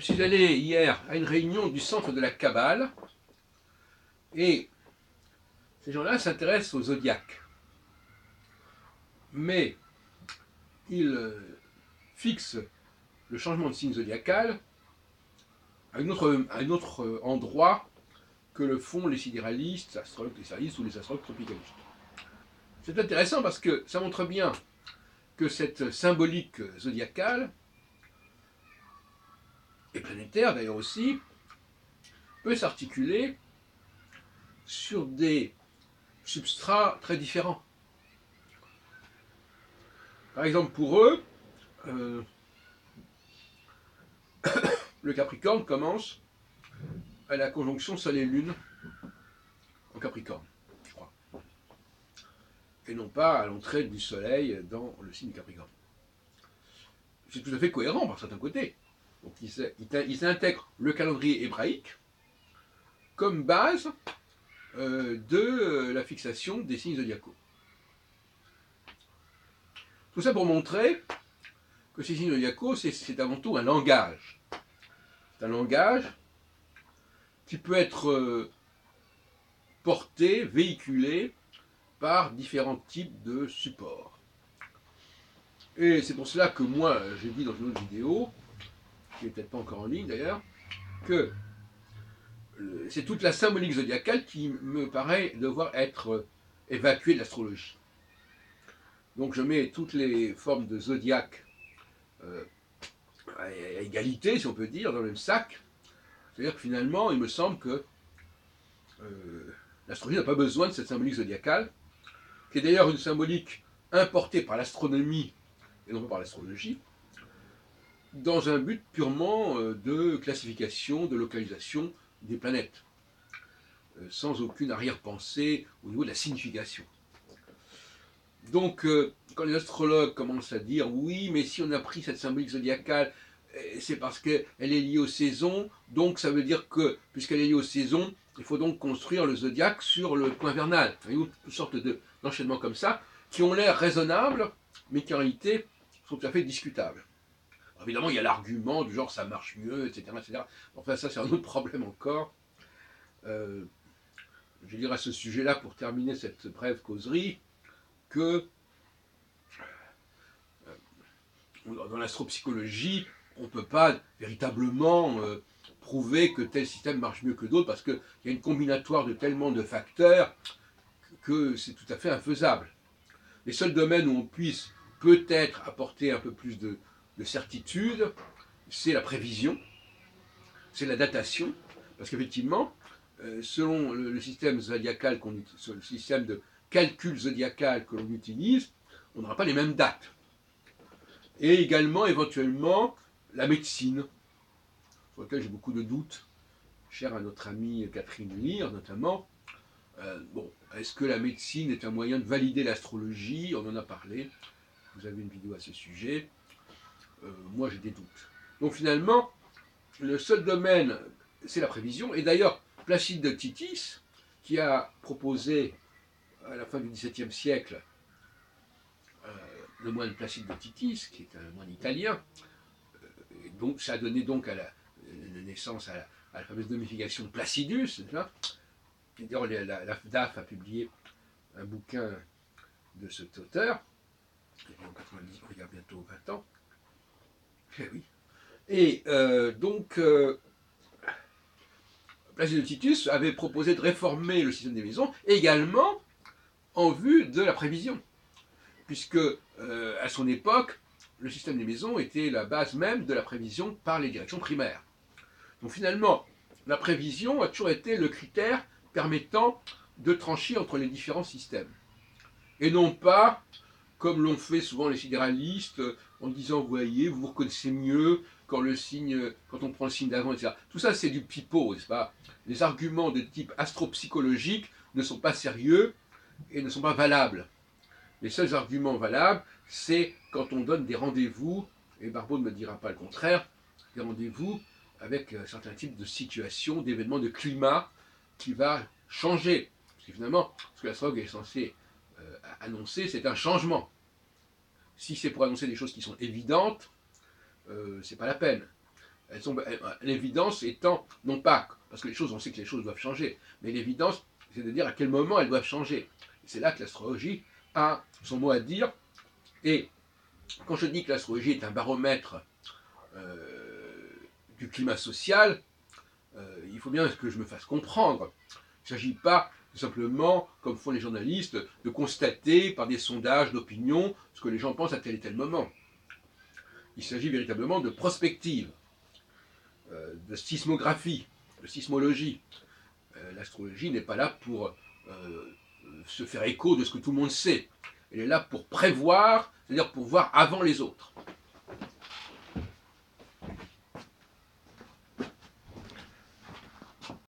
Je suis allé hier à une réunion du centre de la Kabbale et ces gens-là s'intéressent au zodiaque. Mais ils fixent le changement de signe zodiacal à un autre endroit que le font les sidéralistes, astrologues spécialistes ou les astrologues tropicalistes. C'est intéressant parce que ça montre bien que cette symbolique zodiacale, et planétaire d'ailleurs aussi, peut s'articuler sur des substrats très différents. Par exemple, pour eux, le Capricorne commence à la conjonction Soleil-Lune en Capricorne, je crois, et non pas à l'entrée du Soleil dans le signe Capricorne. C'est tout à fait cohérent par certains côtés. Donc ils intègrent le calendrier hébraïque comme base de la fixation des signes zodiacaux. Tout ça pour montrer que ces signes zodiacaux, c'est avant tout un langage. C'est un langage qui peut être porté, véhiculé par différents types de supports. Et c'est pour cela que moi, j'ai dit dans une autre vidéo, qui n'est peut-être pas encore en ligne d'ailleurs, que c'est toute la symbolique zodiacale qui me paraît devoir être évacuée de l'astrologie. Donc je mets toutes les formes de zodiaque à égalité, si on peut dire, dans le même sac. C'est-à-dire que finalement, il me semble que l'astrologie n'a pas besoin de cette symbolique zodiacale, qui est d'ailleurs une symbolique importée par l'astronomie et non pas par l'astrologie, dans un but purement de classification, de localisation des planètes, sans aucune arrière-pensée au niveau de la signification. Donc, quand les astrologues commencent à dire oui, mais si on a pris cette symbolique zodiacale, c'est parce qu'elle est liée aux saisons, donc ça veut dire que, puisqu'elle est liée aux saisons, il faut donc construire le zodiaque sur le point vernal. Voyez-vous, toutes sortes d'enchaînements comme ça, qui ont l'air raisonnables, mais qui en réalité sont tout à fait discutables. Alors évidemment, il y a l'argument du genre ça marche mieux, etc. etc. Enfin, ça, c'est un autre problème encore. Je dirais à ce sujet-là, pour terminer cette brève causerie, que dans l'astropsychologie, on ne peut pas véritablement prouver que tel système marche mieux que d'autres parce qu'il y a une combinatoire de tellement de facteurs que c'est tout à fait infaisable. Les seuls domaines où on puisse peut-être apporter un peu plus de certitude, c'est la prévision, c'est la datation, parce qu'effectivement, selon le système zodiacal, le système de calcul zodiacal que l'on utilise, on n'aura pas les mêmes dates. Et également, éventuellement, la médecine, sur laquelle j'ai beaucoup de doutes, cher à notre amie Catherine Lire notamment. Bon, est-ce que la médecine est un moyen de valider l'astrologie? On en a parlé, vous avez une vidéo à ce sujet. Moi, j'ai des doutes. Donc finalement, le seul domaine, c'est la prévision. Et d'ailleurs, Placide de Titis, qui a proposé, à la fin du XVIIe siècle, le moine Placide de Titis, qui est un moine italien, donc ça a donné donc à la naissance à la fameuse domification de Placidus. D'ailleurs, la FDAF a publié un bouquin de cet auteur, en 90, il y a bientôt 20 ans. Eh oui. Et donc, Placide de Titus avait proposé de réformer le système des maisons, également en vue de la prévision, puisque à son époque, le système des maisons était la base même de la prévision par les directions primaires. Donc finalement, la prévision a toujours été le critère permettant de trancher entre les différents systèmes. Et non pas, comme l'ont fait souvent les sidéralistes, en disant, vous voyez, vous reconnaissez mieux quand on prend le signe d'avant, etc. Tout ça, c'est du pipeau, n'est-ce pas? Les arguments de type astropsychologique ne sont pas sérieux et ne sont pas valables. Les seuls arguments valables, c'est quand on donne des rendez-vous, et Barbeau ne me dira pas le contraire, des rendez-vous avec certains types de situations, d'événements, de climat qui va changer. Parce que finalement, ce que l'astrologue est censé annoncer, c'est un changement. Si c'est pour annoncer des choses qui sont évidentes, c'est pas la peine. L'évidence étant, non pas, parce que on sait que les choses doivent changer, mais l'évidence, c'est de dire à quel moment elles doivent changer. C'est là que l'astrologie a son mot à dire. Et quand je dis que l'astrologie est un baromètre du climat social, il faut bien que je me fasse comprendre. Il ne s'agit pas tout simplement, comme font les journalistes, de constater par des sondages d'opinion ce que les gens pensent à tel et tel moment. Il s'agit véritablement de prospective, de sismographie, de sismologie. L'astrologie n'est pas là pour se faire écho de ce que tout le monde sait. Elle est là pour prévoir, c'est-à-dire pour voir avant les autres.